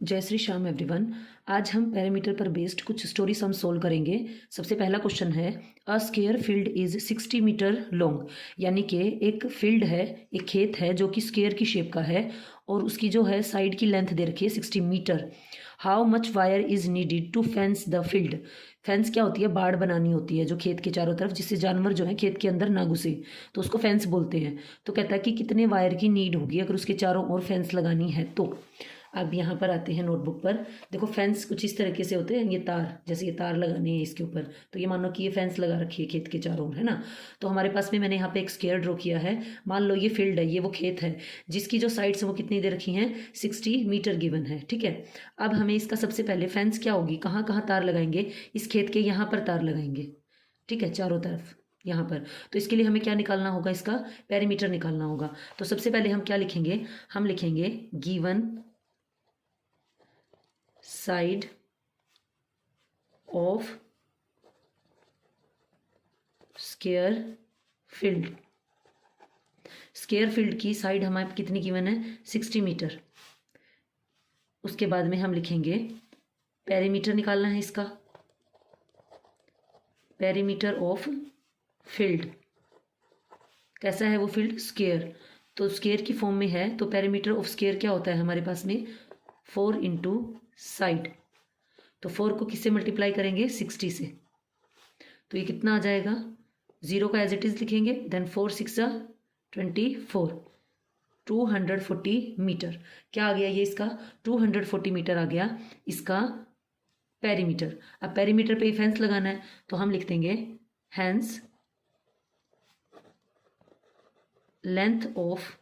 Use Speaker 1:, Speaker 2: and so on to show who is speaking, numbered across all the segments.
Speaker 1: जय श्री श्याम एवरीवन। आज हम पैरामीटर पर बेस्ड कुछ स्टोरी सम सोल्व करेंगे। सबसे पहला क्वेश्चन है, a square field is 60 metre long, यानी कि एक फील्ड है, एक खेत है जो कि स्क्वायर की शेप का है और उसकी जो है साइड की लेंथ दे रखी है 60 metre. How much wire is needed to fence the field. Fence क्या होती है? बाड़ बनानी होती है जो खेत के चारों तरफ, जिससे जानवर जो है खेत के अंदर ना घुसे, तो उसको फेंस बोलते हैं। तो कहता है कि कितने वायर की नीड होगी अगर उसके चारों ओर फेंस लगानी है। तो अब यहाँ पर आते हैं नोटबुक पर। देखो फेंस कुछ इस तरीके से होते हैं, ये तार, जैसे ये तार लगाने हैं इसके ऊपर, तो ये मानो कि ये फेंस लगा रखी है खेत के चारों ओर, है ना। तो हमारे पास में मैंने यहाँ पे एक स्क्वायर ड्रॉ किया है। मान लो ये फील्ड है, ये वो खेत है जिसकी जो साइड्स वो कितनी दे रखी हैं, 60 मीटर गिवन है। ठीक है, अब हमें इसका सबसे पहले फेंस क्या होगी, कहाँ कहाँ तार लगाएंगे, इस खेत के यहाँ पर तार लगाएंगे। ठीक है, चारों तरफ यहाँ पर। तो इसके लिए हमें क्या निकालना होगा, इसका पेरीमीटर निकालना होगा। तो सबसे पहले हम क्या लिखेंगे, हम लिखेंगे given side of square field. Square field की साइड हमारे कितनी गिवन है, 60 मीटर। उसके बाद में हम लिखेंगे पेरीमीटर निकालना है इसका, पेरीमीटर ऑफ फील्ड। कैसा है वो फील्ड, स्क्वायर, तो स्क्वायर की फॉर्म में है, तो पेरीमीटर ऑफ स्क्वायर क्या होता है हमारे पास में, 4 इंटू साइड। तो 4 को किससे मल्टीप्लाई करेंगे, 60 से, तो ये कितना आ जाएगा, 0 का एज इट इज लिखेंगे, देन 4 6 24, 240 मीटर। क्या आ गया ये इसका, 240 मीटर आ गया इसका पेरीमीटर। अब पेरीमीटर पे फेंस लगाना है, तो हम लिख देंगे hence length of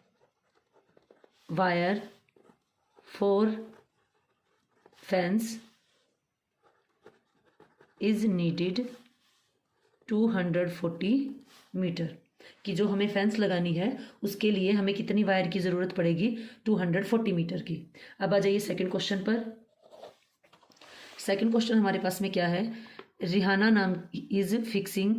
Speaker 1: wire for fence is needed 240 metre. कि जो हमें फेंस लगानी है उसके लिए हमें कितनी वायर की ज़रूरत पड़ेगी, 240 मीटर की। अब आ जाइए सेकंड क्वेश्चन पर। सेकंड क्वेश्चन हमारे पास में क्या है, रिहाना नाम इज फिक्सिंग,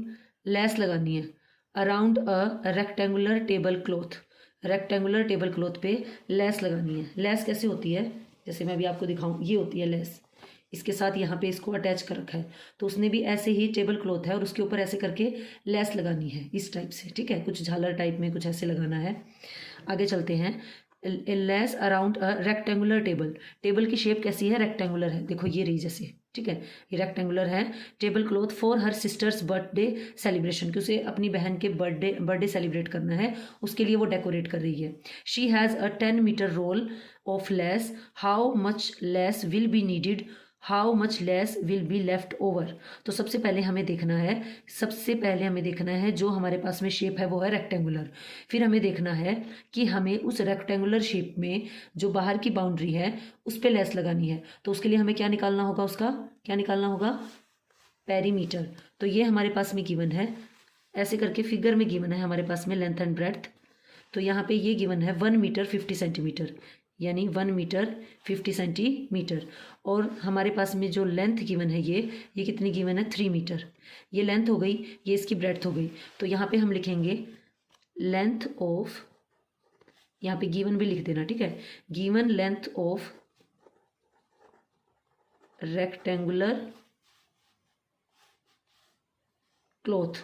Speaker 1: लेस लगानी है around a rectangular table cloth. Rectangular table cloth पे लेस लगानी है। लेस कैसे होती है, जैसे मैं अभी आपको दिखाऊं, ये होती है लेस, इसके साथ यहाँ पे इसको अटैच कर रखा है, तो उसने भी ऐसे ही टेबल क्लॉथ है और उसके ऊपर ऐसे करके लेस लगानी है इस टाइप से। ठीक है, कुछ झालर टाइप में कुछ ऐसे लगाना है। आगे चलते हैं, less around a rectangular table. Table की शेप कैसी है, रेक्टेंगुलर है, देखो ये रही जैसे। ठीक है, ये रेक्टेंगुलर है। Table cloth for her sisters birthday celebration, कि उसे अपनी बहन के बर्थडे सेलिब्रेट करना है, उसके लिए वो डेकोरेट कर रही है। She has a 10 metre roll of lace, how much lace will be needed, how much lace will be left over. तो सबसे पहले हमें देखना है, जो हमारे पास में शेप है वो है रेक्टेंगुलर। फिर हमें देखना है कि हमें उस रेक्टेंगुलर शेप में जो बाहर की बाउंड्री है उस पर लेस लगानी है। तो उसके लिए हमें क्या निकालना होगा, उसका क्या निकालना होगा, पेरीमीटर। तो ये हमारे पास में गिवन है, ऐसे करके फिगर में गिवन है हमारे पास में लेंथ एंड ब्रेड्थ। तो यहाँ पे ये गिवन है 1 मीटर 50 सेंटीमीटर, यानी 1 मीटर 50 सेंटीमीटर। और हमारे पास में जो लेंथ गिवन है ये कितनी गिवन है, 3 मीटर। ये लेंथ हो गई, ये इसकी ब्रेड्थ हो गई। तो यहाँ पे हम लिखेंगे लेंथ ऑफ, यहाँ पे गिवन भी लिख देना, ठीक है, given length of rectangular cloth,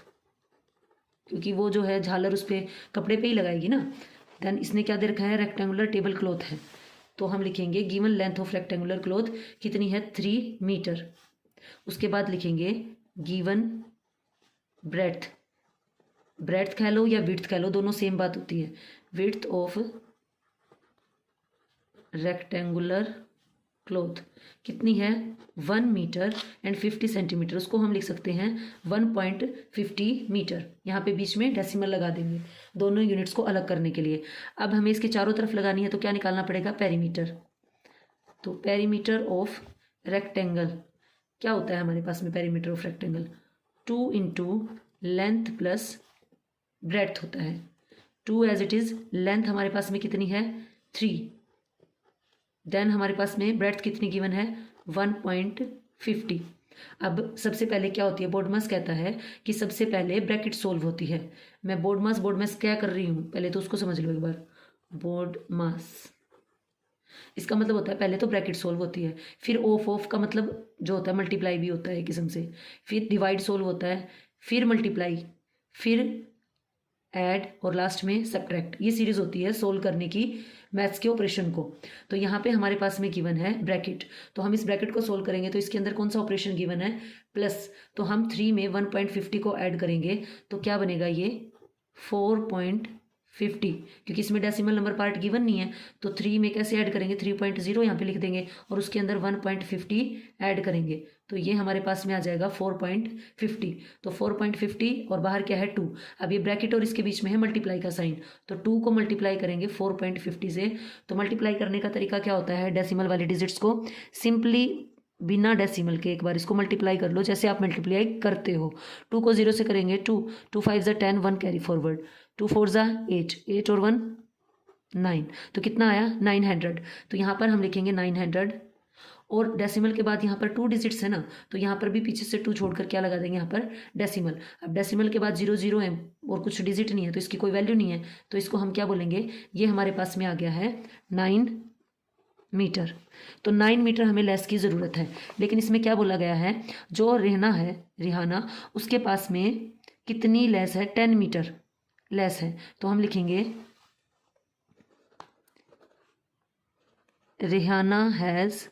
Speaker 1: क्योंकि वो जो है झालर उस पर कपड़े पे ही लगाएगी ना। देन इसने क्या दे रखा है, रेक्टेंगुलर टेबल क्लॉथ है, तो हम लिखेंगे given length of rectangular cloth कितनी है, 3 मीटर। उसके बाद लिखेंगे गिवन ब्रेड्थ, ब्रेड्थ कह लो या विड्थ कह लो, दोनों सेम बात होती है। विड्थ ऑफ रेक्टेंगुलर क्लॉथ कितनी है, 1 मीटर एंड 50 सेंटीमीटर। उसको हम लिख सकते हैं 1.50 मीटर। यहाँ पे बीच में डेसिमल लगा देंगे दोनों यूनिट्स को अलग करने के लिए। अब हमें इसके चारों तरफ लगानी है, तो क्या निकालना पड़ेगा, पेरीमीटर। तो पेरीमीटर ऑफ रेक्टेंगल क्या होता है हमारे पास में, perimeter of rectangle 2 into length plus breadth होता है। 2 एज इट इज, लेंथ हमारे पास में कितनी है, 3। देन हमारे पास में ब्रेड्थ कितनी गिवन है, 1.50। अब सबसे पहले क्या होती है, बोर्डमास कहता है कि सबसे पहले ब्रैकेट सोल्व होती है। मैं बोर्डमास क्या कर रही हूँ, पहले तो उसको समझ लो एक बार। बोर्डमास इसका मतलब होता है पहले तो ब्रैकेट सोल्व होती है, फिर ऑफ का मतलब जो होता है मल्टीप्लाई भी होता है एक किस्म से, फिर डिवाइड सोल्व होता है, फिर मल्टीप्लाई, फिर ऐड और लास्ट में सब्ट्रैक्ट। ये सीरीज होती है सोल्व करने की मैथ्स के ऑपरेशन को। तो यहाँ पे हमारे पास में गिवन है ब्रैकेट, तो हम इस ब्रैकेट को सोल्व करेंगे तो इसके अंदर कौन सा ऑपरेशन गिवन है, प्लस। तो हम 3 में 1.50 को ऐड करेंगे तो क्या बनेगा, ये 4.50, क्योंकि इसमें डेसिमल नंबर पार्ट गिवन नहीं है तो 3 में कैसे ऐड करेंगे, 3.0 यहाँ पे लिख देंगे और उसके अंदर 1.50 ऐड करेंगे तो ये हमारे पास में आ जाएगा 4.50। तो 4.50 और बाहर क्या है 2। अब ये ब्रैकेट और इसके बीच में है मल्टीप्लाई का साइन, तो 2 को मल्टीप्लाई करेंगे 4.50 से। तो मल्टीप्लाई करने का तरीका क्या होता है, डेसिमल वाले डिजिट्स को सिंपली बिना डेसिमल के एक बार इसको मल्टीप्लाई कर लो जैसे आप मल्टीप्लाई करते हो। 2 को 0 से करेंगे 2, 2 5 ज़ा 10, 1 कैरी फॉरवर्ड, 2 4 ज़ा 8, 8 और 1 9, तो कितना आया 900। तो यहाँ पर हम लिखेंगे 900 और डेसिमल के बाद यहाँ पर 2 डिजिट्स है ना, तो यहाँ पर भी पीछे से 2 छोड़कर क्या लगा देंगे यहाँ पर डेसिमल। अब डेसिमल के बाद 0 0 है और कुछ डिजिट नहीं है तो इसकी कोई वैल्यू नहीं है, तो इसको हम क्या बोलेंगे, ये हमारे पास में आ गया है 9 मीटर। तो 9 मीटर हमें लेस की ज़रूरत है, लेकिन इसमें क्या बोला गया है, जो रिहाना उसके पास में कितनी लेस है, 10 मीटर लेस है। तो हम लिखेंगे Rehana has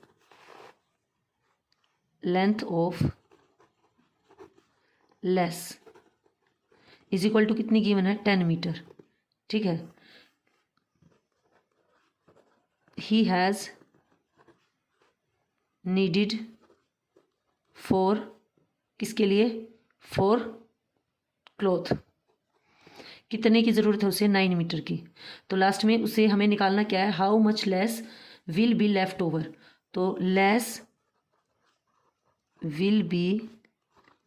Speaker 1: length of lace is equal to कितनी गिवन है, 10 मीटर। ठीक है, ही हैज़ नीडिड फॉर, किसके लिए, फॉर क्लॉथ, कितने की ज़रूरत है उसे, 9 मीटर की। तो लास्ट में उसे हमें निकालना क्या है, how much lace will be left over. तो लेस विल बी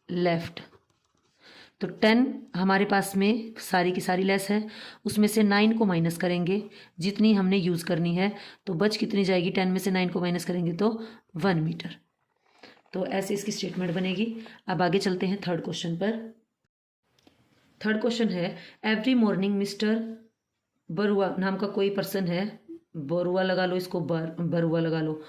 Speaker 1: लेफ्ट, तो 10 हमारे पास में सारी की सारी लेस है, उसमें से 9 को माइनस करेंगे जितनी हमने यूज़ करनी है, तो बच कितनी जाएगी, 10 में से 9 को माइनस करेंगे तो 1 मीटर। तो ऐसे इसकी स्टेटमेंट बनेगी। अब आगे चलते हैं थर्ड क्वेश्चन पर। थर्ड क्वेश्चन है, एवरी मॉर्निंग मिस्टर बरुआ नाम का कोई पर्सन है, बरुआ लगा लो इसको, बरुआ लगा लो,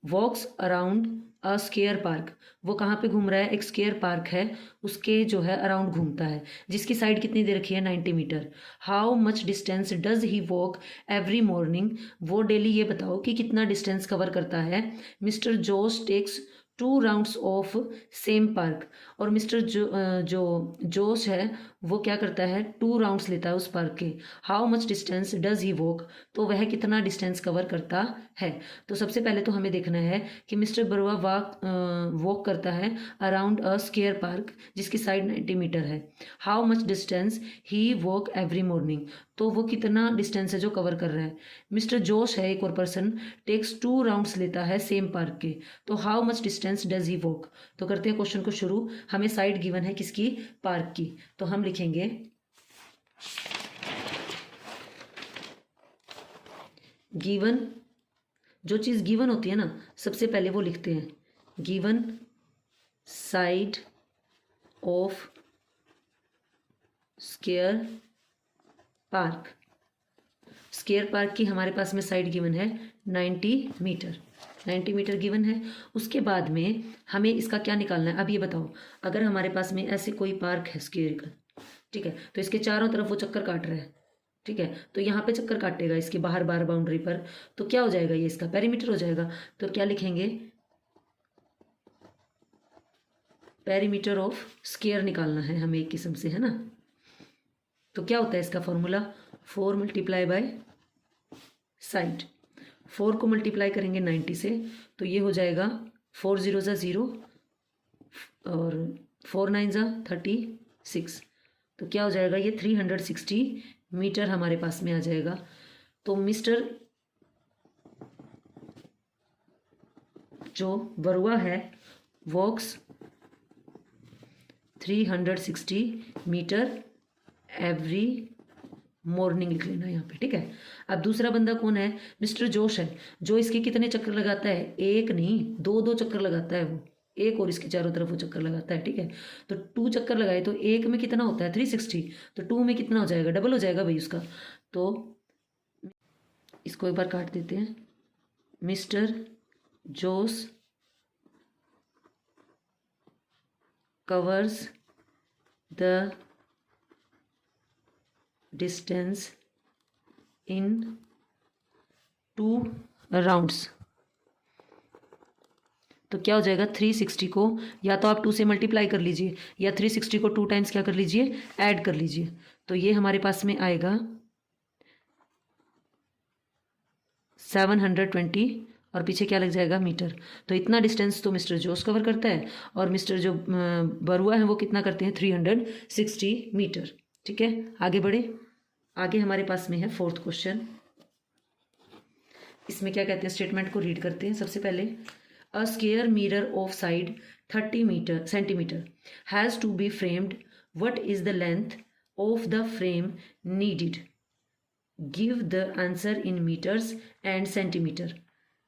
Speaker 1: वॉक्स अराउंड अ स्केयर पार्क। वो कहाँ पे घूम रहा है, एक स्केयर पार्क है उसके जो है अराउंड घूमता है, जिसकी साइड कितनी दे रखी है, 90 metre. How much distance does he walk every morning, वो डेली ये बताओ कि कितना डिस्टेंस कवर करता है। Mister Jose takes 2 rounds of same park, और मिस्टर जोश है वो क्या करता है, 2 राउंड्स लेता है उस पार्क के। How much distance does he walk, तो वह कितना डिस्टेंस कवर करता है। तो सबसे पहले तो हमें देखना है कि मिस्टर बरुआ वॉक करता है अराउंड अ स्केयर पार्क जिसकी साइड 90 मीटर है। How much distance he walk every morning, तो वो कितना डिस्टेंस है जो कवर कर रहा है। मिस्टर जोश है एक और पर्सन, टेक्स 2 राउंड्स लेता है सेम पार्क के, तो how much distance does he walk. तो करते हैं क्वेश्चन को शुरू। हमें साइड गिवन है किसकी, पार्क की, तो हम लिखेंगे गिवन, जो चीज़ गिवन होती है ना सबसे पहले वो लिखते हैं, given side of square park. Square park की हमारे पास में साइड गिवन है 90 मीटर, 90 मीटर गिवन है। उसके बाद में हमें इसका क्या निकालना है, अब ये बताओ, अगर हमारे पास में ऐसे कोई पार्क है स्क्वेयर का, ठीक है, तो इसके चारों तरफ वो चक्कर काट रहा है, ठीक है, तो यहाँ पे चक्कर काटेगा इसके बाहर बाहर बाउंड्री पर, तो क्या हो जाएगा, ये इसका पेरीमीटर हो जाएगा। तो क्या लिखेंगे, पेरीमीटर ऑफ स्क्वेयर निकालना है हमें एक किस्म से, है ना। तो क्या होता है इसका फॉर्मूला, 4 मल्टीप्लाई बाय साइड, 4 को मल्टीप्लाई करेंगे 90 से, तो ये हो जाएगा 4 0 ज़ा 0 और 4 9 ज़ा 36, तो क्या हो जाएगा, ये 360 मीटर हमारे पास में आ जाएगा। तो मिस्टर जो बरुआ है वॉक्स 360 मीटर एवरी मॉर्निंग लिख लेना यहाँ पे, ठीक है। अब दूसरा बंदा कौन है, मिस्टर जोश है, जो इसके कितने चक्कर लगाता है, एक नहीं 2 चक्कर लगाता है वो, एक और इसके चारों तरफ वो चक्कर लगाता है, ठीक है। तो 2 चक्कर लगाए तो एक में कितना होता है 360, तो 2 में कितना हो जाएगा, डबल हो जाएगा भाई उसका। तो इसको एक बार काट देते हैं, mister Jose covers the distance in 2 rounds। तो क्या हो जाएगा 360 को या तो आप 2 से मल्टीप्लाई कर लीजिए या 360 को 2 टाइम्स क्या कर लीजिए ऐड कर लीजिए। तो ये हमारे पास में आएगा 720 और पीछे क्या लग जाएगा मीटर। तो इतना डिस्टेंस तो मिस्टर जोस कवर करता है और मिस्टर जो बरुआ है वो कितना करते हैं 360 मीटर। ठीक है, आगे बढ़े। आगे हमारे पास में है 4th क्वेश्चन। इसमें क्या कहते हैं स्टेटमेंट को रीड करते हैं। सबसे पहले a square mirror of side 30 centimetre has to be framed. What is the length of the frame needed. Give the answer in metres and centimetre.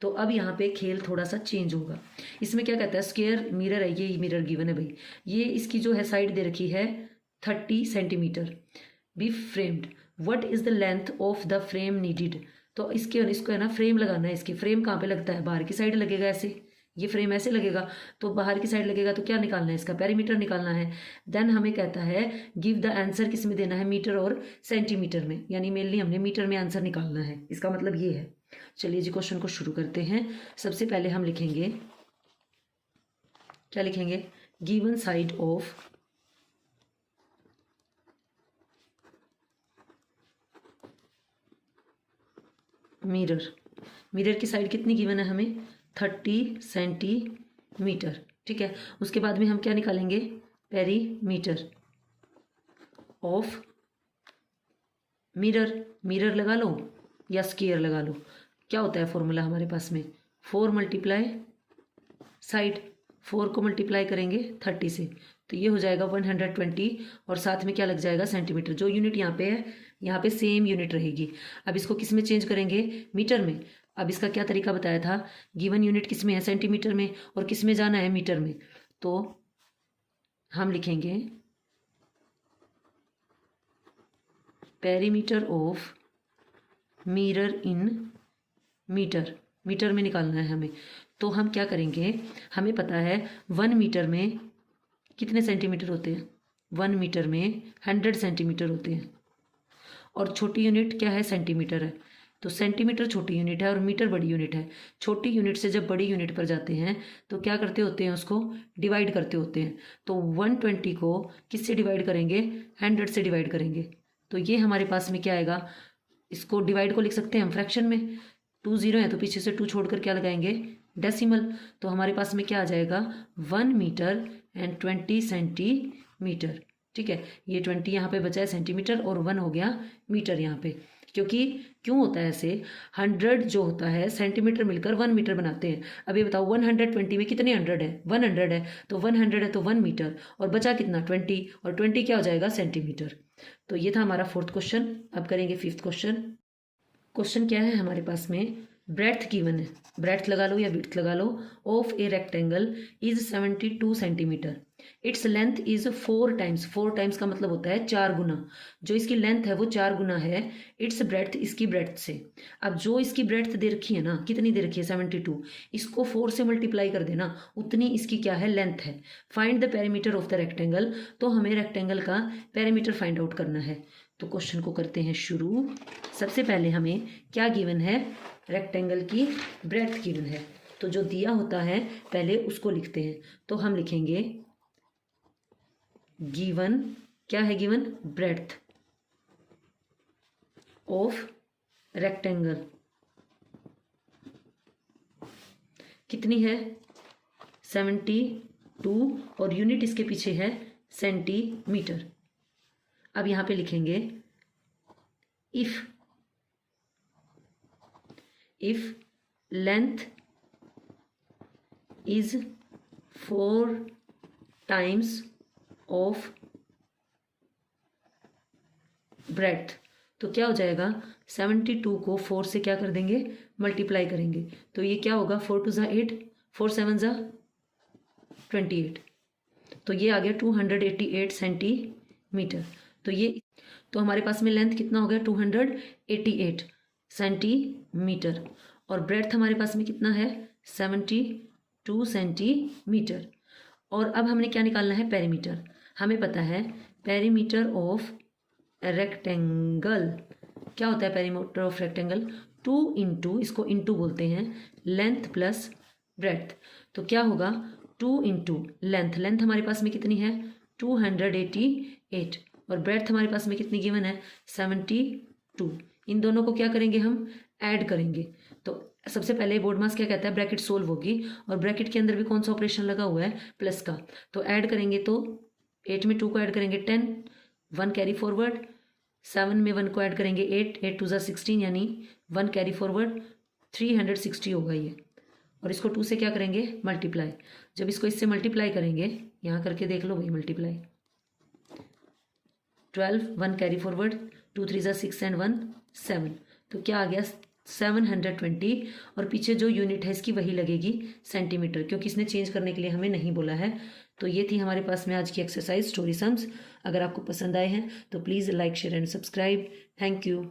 Speaker 1: तो अब यहाँ पे खेल थोड़ा सा चेंज होगा। इसमें क्या कहता है स्क्वायर मिरर है, ये मिरर गिवन है भाई, ये इसकी जो है साइड दे रखी है 30 centimetre. B framed. What is the length of the frame needed. तो इसको है ना फ्रेम लगाना है। इसकी फ्रेम कहाँ पे लगता है, बाहर की साइड लगेगा ऐसे, ये फ्रेम ऐसे लगेगा तो बाहर की साइड लगेगा। तो क्या निकालना है, इसका पेरीमीटर निकालना है। देन हमें कहता है गिव द आंसर, किस में देना है मीटर और सेंटीमीटर में, यानी मेनली हमने मीटर में आंसर निकालना है। इसका मतलब ये है। चलिए जी क्वेश्चन को शुरू करते हैं। सबसे पहले हम लिखेंगे, क्या लिखेंगे, given side of mirror. Mirror की साइड कितनी गिवन है हमें 30 सेंटीमीटर। ठीक है, उसके बाद में हम क्या निकालेंगे पेरीमीटर ऑफ मिरर। मिरर लगा लो या स्क्वायर लगा लो, क्या होता है फॉर्मूला हमारे पास में 4 मल्टीप्लाई साइड, 4 को मल्टीप्लाई करेंगे 30 से तो ये हो जाएगा 120 और साथ में क्या लग जाएगा सेंटीमीटर। जो यूनिट यहाँ पे है यहाँ पे सेम यूनिट रहेगी। अब इसको किस में चेंज करेंगे मीटर में। अब इसका क्या तरीका बताया था, गिवन यूनिट किस में है सेंटीमीटर में और किस में जाना है मीटर में। तो हम लिखेंगे perimeter of mirror in metre. Metre में निकालना है हमें। तो हम क्या करेंगे, हमें पता है 1 मीटर में कितने सेंटीमीटर होते हैं, 1 मीटर में 100 सेंटीमीटर होते हैं और छोटी यूनिट क्या है सेंटीमीटर है। तो सेंटीमीटर छोटी यूनिट है और मीटर बड़ी यूनिट है। छोटी यूनिट से जब बड़ी यूनिट पर जाते हैं तो क्या करते होते हैं, उसको डिवाइड करते होते हैं। तो 120 को किससे डिवाइड करेंगे 100 से डिवाइड करेंगे। तो ये हमारे पास में क्या आएगा, इसको डिवाइड को लिख सकते हैं हम फ्रैक्शन में। 2 0 है तो पीछे से 2 छोड़कर क्या लगाएंगे डेसिमल। तो हमारे पास में क्या आ जाएगा 1 मीटर एंड 20 सेंटीमीटर। ठीक है, ये 20 यहाँ पे बचा है सेंटीमीटर और 1 हो गया मीटर यहाँ पे। क्योंकि क्यों होता है ऐसे, 100 जो होता है सेंटीमीटर मिलकर 1 मीटर बनाते हैं। अब ये बताओ 120 में कितने 100 है, 100 है तो 100 है तो 1 मीटर और बचा कितना 20 और 20 क्या हो जाएगा सेंटीमीटर। तो ये था हमारा 4th क्वेश्चन। अब करेंगे 5th क्वेश्चन। क्वेश्चन क्या है हमारे पास में, ब्रेथ गिवन है, ब्रेथ लगा लो या विड्थ लगा लो, of a rectangle is 72 centimetre. Its length is 4 times. 4 times का मतलब होता है 4 गुना। जो इसकी लेंथ है वो 4 गुना है इट्स ब्रेथ, इसकी ब्रेथ से। अब जो इसकी ब्रेथ दे रखी है ना, कितनी दे रखी है 72, इसको 4 से मल्टीप्लाई कर देना, उतनी इसकी क्या है लेंथ है। Find the perimeter of the rectangle. तो हमें रेक्टेंगल का पेरीमीटर फाइंड आउट करना है। तो क्वेश्चन को करते हैं शुरू। सबसे पहले हमें क्या गिवन है, रेक्टेंगल की ब्रेथ गिवन है। तो जो दिया होता है पहले उसको लिखते हैं। तो हम लिखेंगे गिवन, क्या है गिवन, ब्रेथ ऑफ रेक्टेंगल कितनी है 72 और यूनिट इसके पीछे है सेंटीमीटर। अब यहां पे लिखेंगे if length is 4 times of breadth. तो क्या हो जाएगा 72 को 4 से क्या कर देंगे मल्टीप्लाई करेंगे। तो ये क्या होगा 4 2 8, 4 7 28। तो ये आ गया 288 सेंटीमीटर। तो हमारे पास में लेंथ कितना हो गया 288 सेंटीमीटर और ब्रेड्थ हमारे पास में कितना है 72 सेंटीमीटर। और अब हमने क्या निकालना है पेरीमीटर। हमें पता है पेरीमीटर ऑफ रेक्टेंगल क्या होता है, पेरीमीटर ऑफ रेक्टेंगल 2 इंटू, इसको इंटू बोलते हैं, लेंथ प्लस ब्रेड्थ। तो क्या होगा 2 इंटू लेंथ, लेंथ हमारे पास में कितनी है 288 और ब्रेड्थ हमारे पास में कितनी गिवन है 72। इन दोनों को क्या करेंगे हम ऐड करेंगे। तो सबसे पहले बोर्ड मास क्या कहता है ब्रैकेट सोल्व होगी और ब्रैकेट के अंदर भी कौन सा ऑपरेशन लगा हुआ है प्लस का। तो ऐड करेंगे तो 8 में 2 को ऐड करेंगे 10, 1 कैरी फॉरवर्ड, 7 में 1 को ऐड करेंगे 8, 8 2 16 यानी 1 कैरी फॉरवर्ड 360 होगा ये। और इसको 2 से क्या करेंगे मल्टीप्लाई। जब इसको इससे मल्टीप्लाई करेंगे, यहाँ करके देख लो भाई मल्टीप्लाई, 12, 1 कैरी फॉरवर्ड, 2 3 6 एंड 1 7, तो क्या आ गया 720। और पीछे जो यूनिट है इसकी वही लगेगी सेंटीमीटर, क्योंकि इसने चेंज करने के लिए हमें नहीं बोला है। तो ये थी हमारे पास में आज की एक्सरसाइज स्टोरी सम्स। अगर आपको पसंद आए हैं तो please like share and subscribe. Thank you.